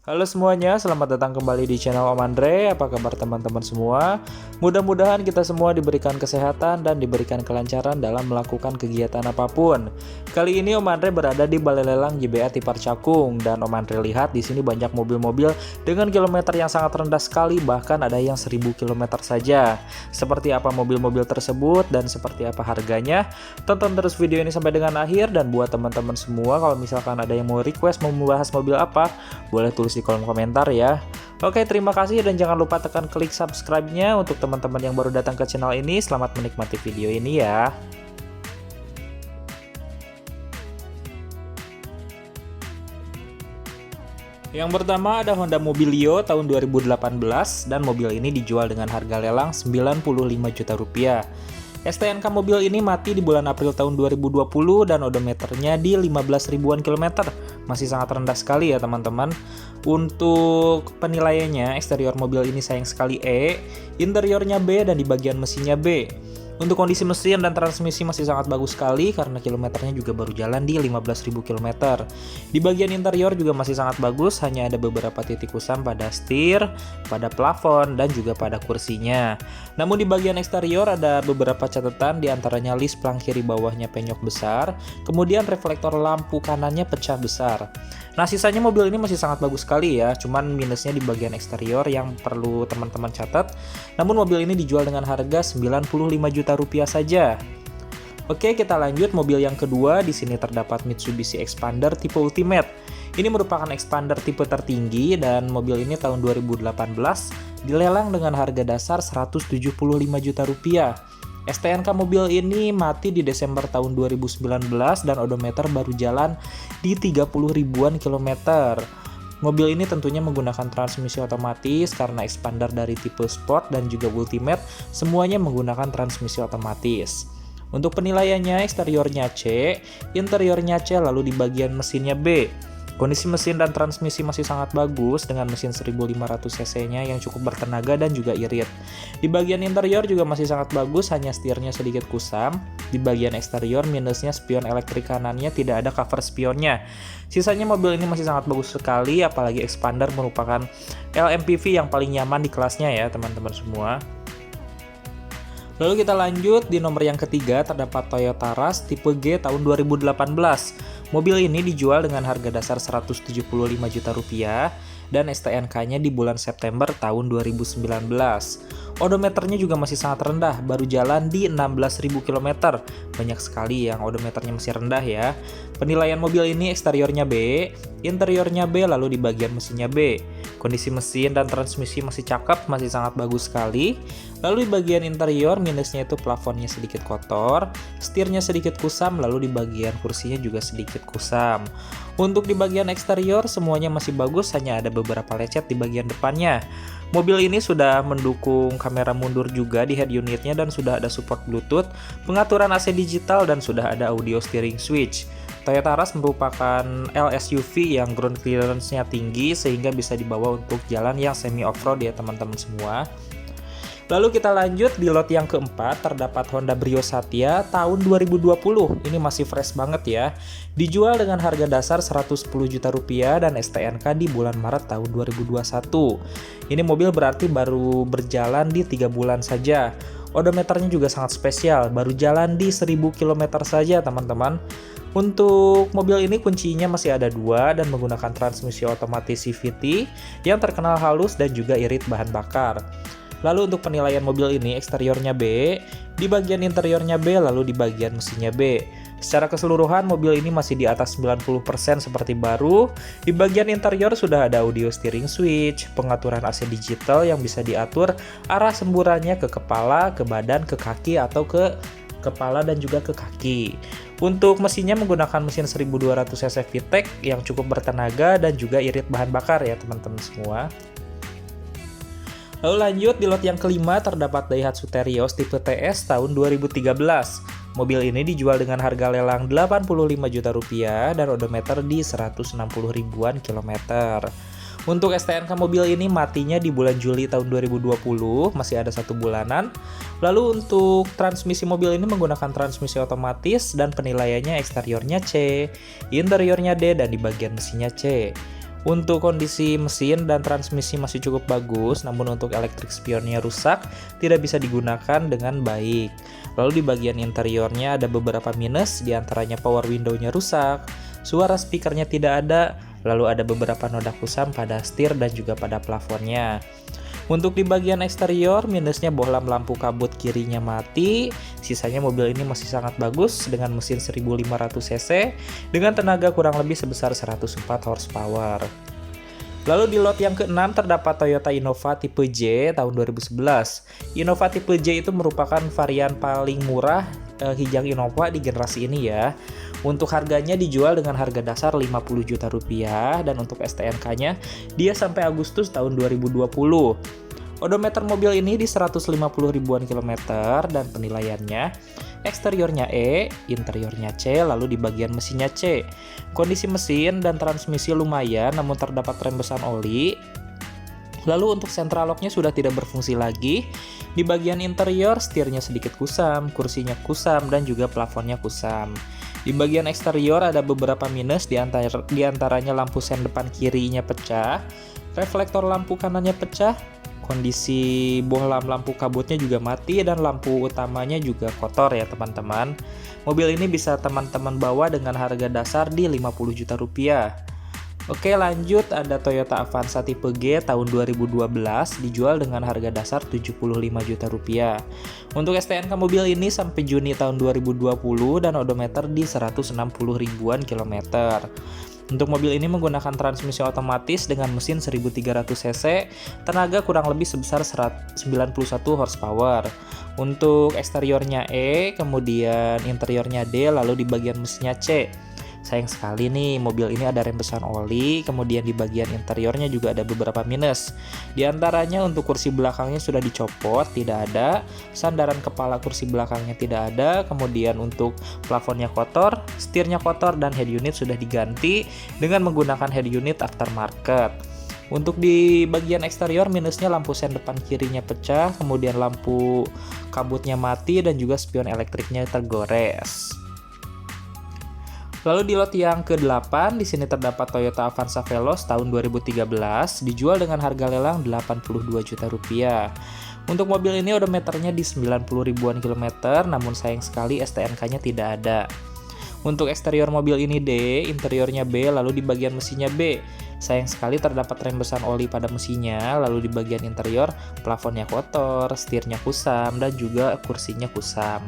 Halo semuanya, selamat datang kembali di channel Om Andre. Apa kabar teman-teman semua? Mudah-mudahan kita semua diberikan kesehatan dan diberikan kelancaran dalam melakukan kegiatan apapun. Kali ini Om Andre berada di Balai Lelang JBA Tipar Cakung, dan Om Andre lihat di sini banyak mobil-mobil dengan kilometer yang sangat rendah sekali, bahkan ada yang 1000 km saja. Seperti apa mobil-mobil tersebut dan seperti apa harganya? Tonton terus video ini sampai dengan akhir, dan buat teman-teman semua kalau misalkan ada yang mau request mau membahas mobil apa, boleh tulis di kolom komentar ya. Oke, terima kasih dan jangan lupa tekan klik subscribe-nya untuk teman-teman yang baru datang ke channel ini. Selamat menikmati video ini ya. Yang pertama ada Honda Mobilio tahun 2018, dan mobil ini dijual dengan harga lelang 95 juta rupiah. STNK mobil ini mati di bulan April tahun 2020 dan odometernya di 15 ribuan kilometer. Masih sangat rendah sekali ya teman-teman. Untuk penilaiannya, eksterior mobil ini sayang sekali E, interiornya B, dan di bagian mesinnya B. Untuk kondisi mesin dan transmisi masih sangat bagus sekali karena kilometernya juga baru jalan di 15.000 km. Di bagian interior juga masih sangat bagus, hanya ada beberapa titik kusam pada setir, pada plafon, dan juga pada kursinya. Namun di bagian eksterior ada beberapa catatan, diantaranya lis plang kiri bawahnya penyok besar, kemudian reflektor lampu kanannya pecah besar. Nah, sisanya mobil ini masih sangat bagus sekali ya, cuman minusnya di bagian eksterior yang perlu teman-teman catat. Namun mobil ini dijual dengan harga 95 juta rupiah saja. Oke, kita lanjut mobil yang kedua. Di sini terdapat Mitsubishi Xpander tipe Ultimate. Ini merupakan Xpander tipe tertinggi dan mobil ini tahun 2018 dilelang dengan harga dasar 175 juta rupiah. STNK mobil ini mati di Desember tahun 2019 dan odometer baru jalan di 30 ribuan kilometer. Mobil ini tentunya menggunakan transmisi otomatis karena Xpander dari tipe Sport dan juga Ultimate semuanya menggunakan transmisi otomatis. Untuk penilaiannya, eksteriornya C, interiornya C, lalu di bagian mesinnya B. Kondisi mesin dan transmisi masih sangat bagus dengan mesin 1500 cc-nya yang cukup bertenaga dan juga irit. Di bagian interior juga masih sangat bagus, hanya setirnya sedikit kusam. Di bagian eksterior minusnya spion elektrik kanannya tidak ada cover spionnya. Sisanya mobil ini masih sangat bagus sekali, apalagi Xpander merupakan LMPV yang paling nyaman di kelasnya ya teman-teman semua. Lalu kita lanjut di nomor yang ketiga, terdapat Toyota Rush tipe G tahun 2018. Mobil ini dijual dengan harga dasar 175 juta rupiah dan STNK-nya di bulan September tahun 2019. Odometernya juga masih sangat rendah, baru jalan di 16.000 km. Banyak sekali yang odometernya masih rendah ya. Penilaian mobil ini eksteriornya B, interiornya B, lalu di bagian mesinnya B. Kondisi mesin dan transmisi masih cakep, masih sangat bagus sekali. Lalu di bagian interior minusnya itu plafonnya sedikit kotor, setirnya sedikit kusam, lalu di bagian kursinya juga sedikit kusam. Untuk di bagian eksterior semuanya masih bagus, hanya ada beberapa lecet di bagian depannya. Mobil ini sudah mendukung kamera mundur juga di head unitnya dan sudah ada support Bluetooth, pengaturan AC digital, dan sudah ada audio steering switch. Toyota Rush merupakan LSUV yang ground clearance-nya tinggi sehingga bisa dibawa untuk jalan yang semi off-road ya teman-teman semua. Lalu kita lanjut di lot yang keempat, terdapat Honda Brio Satya tahun 2020. Ini masih fresh banget ya. Dijual dengan harga dasar 110 juta rupiah dan STNK di bulan Maret tahun 2021. Ini mobil berarti baru berjalan di 3 bulan saja. Odometernya juga sangat spesial, baru jalan di 1000 km saja teman-teman. Untuk mobil ini kuncinya masih ada 2 dan menggunakan transmisi otomatis CVT yang terkenal halus dan juga irit bahan bakar. Lalu untuk penilaian mobil ini, eksteriornya B, di bagian interiornya B, lalu di bagian mesinnya B. Secara keseluruhan mobil ini masih di atas 90% seperti baru. Di bagian interior sudah ada audio steering switch, pengaturan AC digital yang bisa diatur arah semburannya ke kepala, ke badan, ke kaki, atau ke kepala dan juga ke kaki. Untuk mesinnya menggunakan mesin 1200 cc VTEC yang cukup bertenaga dan juga irit bahan bakar ya teman-teman semua. Lalu lanjut di lot yang kelima, terdapat Daihatsu Terios tipe TS tahun 2013. Mobil ini dijual dengan harga lelang 85 juta rupiah dan odometer di 160 ribuan kilometer. Untuk STNK mobil ini matinya di bulan Juli tahun 2020, masih ada 1 bulanan. Lalu untuk transmisi mobil ini menggunakan transmisi otomatis dan penilaiannya eksteriornya C, interiornya D, dan di bagian mesinnya C. Untuk kondisi mesin dan transmisi masih cukup bagus, namun untuk elektrik spionnya rusak, tidak bisa digunakan dengan baik. Lalu di bagian interiornya ada beberapa minus, diantaranya power window-nya rusak, suara speakernya tidak ada, lalu ada beberapa noda kusam pada setir dan juga pada plafonnya. Untuk di bagian eksterior, minusnya bohlam lampu kabut kirinya mati. Sisanya mobil ini masih sangat bagus dengan mesin 1500 cc dengan tenaga kurang lebih sebesar 104 horsepower. Lalu di lot yang ke-6 terdapat Toyota Innova tipe J tahun 2011. Innova tipe J itu merupakan varian paling murah Kijang Innova di generasi ini ya. Untuk harganya dijual dengan harga dasar 50 juta rupiah dan untuk STNK-nya dia sampai Agustus tahun 2020. Odometer mobil ini di 150 ribuan kilometer dan penilaiannya eksteriornya E, interiornya C, lalu di bagian mesinnya C. Kondisi mesin dan transmisi lumayan namun terdapat rembesan oli. Lalu untuk central lock-nya sudah tidak berfungsi lagi. Di bagian interior, setirnya sedikit kusam, kursinya kusam, dan juga plafonnya kusam. Di bagian eksterior ada beberapa minus, diantaranya lampu sen depan kirinya pecah, reflektor lampu kanannya pecah, kondisi bohlam lampu kabutnya juga mati, dan lampu utamanya juga kotor ya teman-teman. Mobil ini bisa teman-teman bawa dengan harga dasar di 50 juta rupiah. Oke, lanjut ada Toyota Avanza tipe G tahun 2012 dijual dengan harga dasar 75 juta rupiah. Untuk STNK mobil ini sampai Juni tahun 2020 dan odometer di 160 ribuan kilometer. Untuk mobil ini menggunakan transmisi otomatis dengan mesin 1300 cc, tenaga kurang lebih sebesar 91 horsepower. Untuk eksteriornya E, kemudian interiornya D, lalu di bagian mesinnya C. Sayang sekali nih, mobil ini ada rembesan oli, kemudian di bagian interiornya juga ada beberapa minus. Di antaranya untuk kursi belakangnya sudah dicopot, tidak ada. Sandaran kepala kursi belakangnya tidak ada. Kemudian untuk plafonnya kotor, setirnya kotor, dan head unit sudah diganti dengan menggunakan head unit aftermarket. Untuk di bagian eksterior minusnya lampu sen depan kirinya pecah, kemudian lampu kabutnya mati, dan juga spion elektriknya tergores. Lalu di lot yang ke-8, di sini terdapat Toyota Avanza Veloz tahun 2013, dijual dengan harga lelang 82 juta rupiah. Untuk mobil ini odometernya di 90 ribuan kilometer, namun sayang sekali STNK-nya tidak ada. Untuk eksterior mobil ini D, interiornya B, lalu di bagian mesinnya B. Sayang sekali terdapat rembesan oli pada mesinnya, lalu di bagian interior plafonnya kotor, setirnya kusam, dan juga kursinya kusam.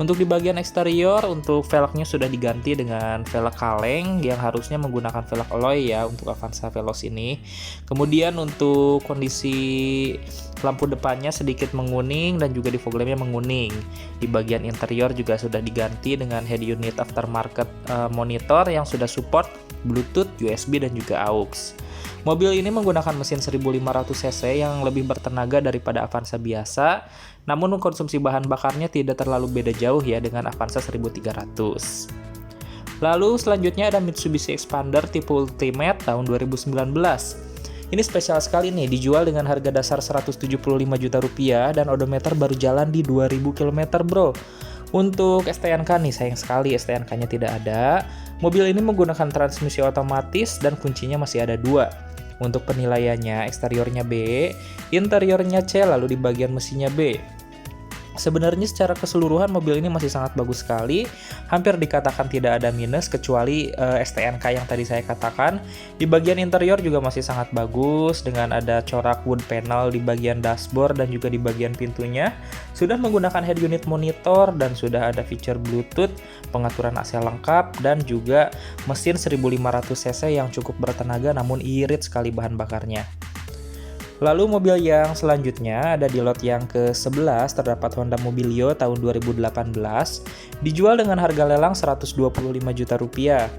Untuk di bagian eksterior, untuk velgnya sudah diganti dengan velg kaleng yang harusnya menggunakan velg alloy ya untuk Avanza Veloz ini. Kemudian untuk kondisi lampu depannya sedikit menguning dan juga di fog lampnya menguning. Di bagian interior juga sudah diganti dengan head unit aftermarket monitor yang sudah support Bluetooth, USB, dan juga AUX. Mobil ini menggunakan mesin 1500 cc yang lebih bertenaga daripada Avanza biasa, namun konsumsi bahan bakarnya tidak terlalu beda jauh ya dengan Avanza 1300. Lalu selanjutnya ada Mitsubishi Expander tipe Ultimate tahun 2019. Ini spesial sekali nih, dijual dengan harga dasar 175 juta rupiah dan odometer baru jalan di 2000 km bro. Untuk STNK nih, sayang sekali STNK-nya tidak ada. Mobil ini menggunakan transmisi otomatis dan kuncinya masih ada 2. Untuk penilaiannya, eksteriornya B, interiornya C, lalu di bagian mesinnya B. Sebenarnya secara keseluruhan mobil ini masih sangat bagus sekali, hampir dikatakan tidak ada minus kecuali STNK yang tadi saya katakan. Di bagian interior juga masih sangat bagus dengan ada corak wood panel di bagian dashboard dan juga di bagian pintunya. Sudah menggunakan head unit monitor dan sudah ada fitur Bluetooth, pengaturan AC lengkap, dan juga mesin 1500 cc yang cukup bertenaga namun irit sekali bahan bakarnya. Lalu mobil yang selanjutnya ada di lot yang ke-11 terdapat Honda Mobilio tahun 2018 dijual dengan harga lelang 125 juta rupiah.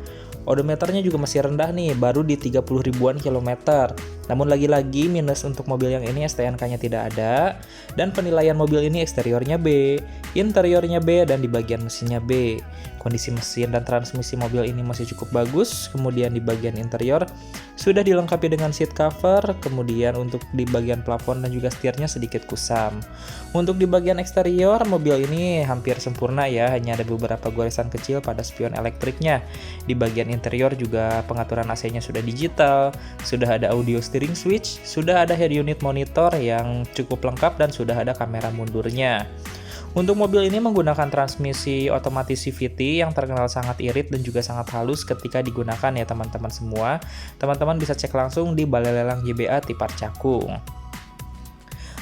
Odometernya juga masih rendah nih, baru di 30 ribuan kilometer. Namun lagi-lagi minus untuk mobil yang ini STNK-nya tidak ada dan penilaian mobil ini eksteriornya B, interiornya B, dan di bagian mesinnya B. Kondisi mesin dan transmisi mobil ini masih cukup bagus. Kemudian di bagian interior sudah dilengkapi dengan seat cover, kemudian untuk di bagian plafon dan juga setirnya sedikit kusam. Untuk di bagian eksterior, mobil ini hampir sempurna ya, hanya ada beberapa goresan kecil pada spion elektriknya. Di bagian interior juga pengaturan AC-nya sudah digital, sudah ada audio steering switch, sudah ada head unit monitor yang cukup lengkap dan sudah ada kamera mundurnya. Untuk mobil ini menggunakan transmisi otomatis CVT yang terkenal sangat irit dan juga sangat halus ketika digunakan ya teman-teman semua. Teman-teman bisa cek langsung di Balai Lelang JBA Tipar Cakung.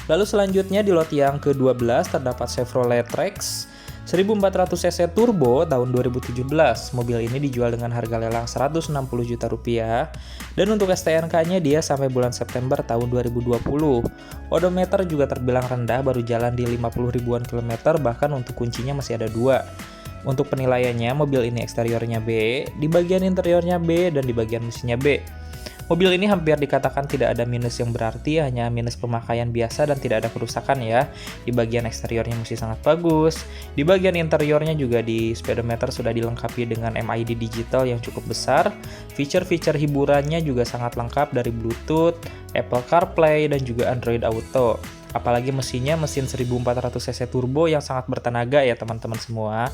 Lalu selanjutnya di lot yang ke-12 terdapat Chevrolet Trax 1400cc turbo tahun 2017. Mobil ini dijual dengan harga lelang 160 juta rupiah dan untuk STNK-nya dia sampai bulan September tahun 2020. Odometer juga terbilang rendah, baru jalan di 50 ribuan kilometer, bahkan untuk kuncinya masih ada 2. Untuk penilaiannya, mobil ini eksteriornya B, di bagian interiornya B, dan di bagian mesinnya B. Mobil ini hampir dikatakan tidak ada minus yang berarti, hanya minus pemakaian biasa dan tidak ada kerusakan ya. Di bagian eksteriornya masih sangat bagus. Di bagian interiornya juga di speedometer sudah dilengkapi dengan MID digital yang cukup besar. Fitur-fitur hiburannya juga sangat lengkap dari Bluetooth, Apple CarPlay, dan juga Android Auto. Apalagi mesinnya mesin 1400cc turbo yang sangat bertenaga ya teman-teman semua.